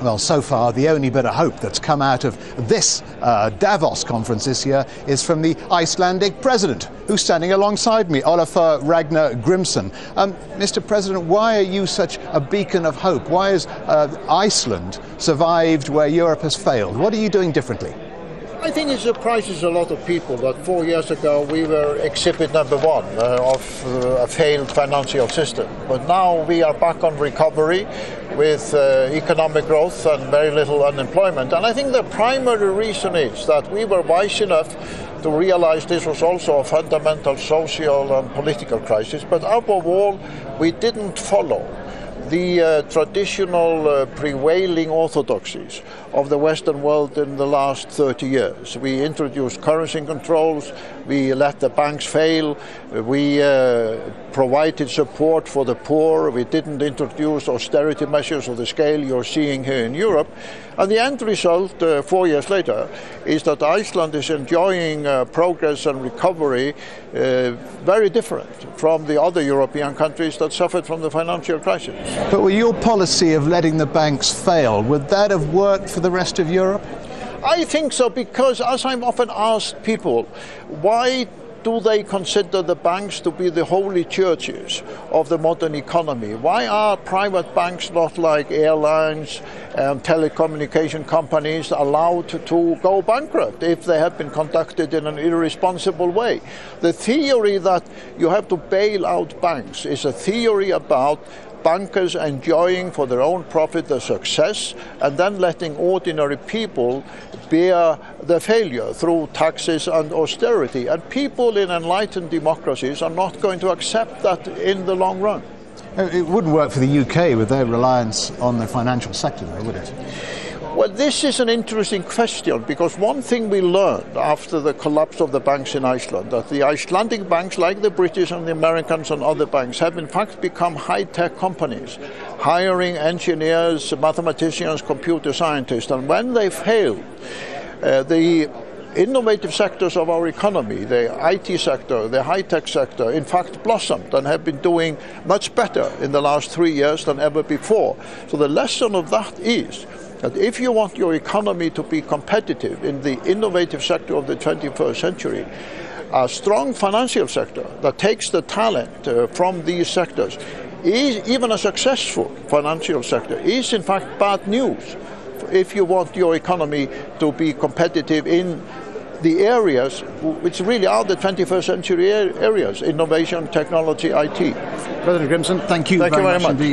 Well, so far, the only bit of hope that's come out of this Davos conference this year is from the Icelandic president, who's standing alongside me, Ólafur Ragnar Grímsson. Mr. President, why are you such a beacon of hope? Why has Iceland survived where Europe has failed? What are you doing differently? I think it surprises a lot of people that 4 years ago we were exhibit number one of a failed financial system. But now we are back on recovery with economic growth and very little unemployment. And I think the primary reason is that we were wise enough to realize this was also a fundamental social and political crisis. But above all, we didn't follow the traditional prevailing orthodoxies of the Western world in the last 30 years. We introduced currency controls, we let the banks fail, we provided support for the poor, we didn't introduce austerity measures of the scale you're seeing here in Europe. And the end result, 4 years later, is that Iceland is enjoying progress and recovery very different from the other European countries that suffered from the financial crisis. But with your policy of letting the banks fail, would that have worked for the rest of Europe? I think so, because as I'm often asked people, why do they consider the banks to be the holy churches of the modern economy? Why are private banks, not like airlines and telecommunication companies, allowed to go bankrupt if they have been conducted in an irresponsible way? The theory that you have to bail out banks is a theory about bankers enjoying for their own profit the success and then letting ordinary people bear the failure through taxes and austerity. And people in enlightened democracies are not going to accept that in the long run. It wouldn't work for the UK with their reliance on the financial sector, though, would it? Well, this is an interesting question, because one thing we learned after the collapse of the banks in Iceland, that the Icelandic banks, like the British and the Americans and other banks, have in fact become high-tech companies, hiring engineers, mathematicians, computer scientists. And when they failed, the innovative sectors of our economy, the IT sector, the high-tech sector, in fact blossomed and have been doing much better in the last 3 years than ever before. So the lesson of that is that if you want your economy to be competitive in the innovative sector of the 21st century, a strong financial sector that takes the talent from these sectors, even a successful financial sector, is in fact bad news if you want your economy to be competitive in the areas which really are the 21st century areas: innovation, technology, IT. President Grímsson, thank you very much indeed.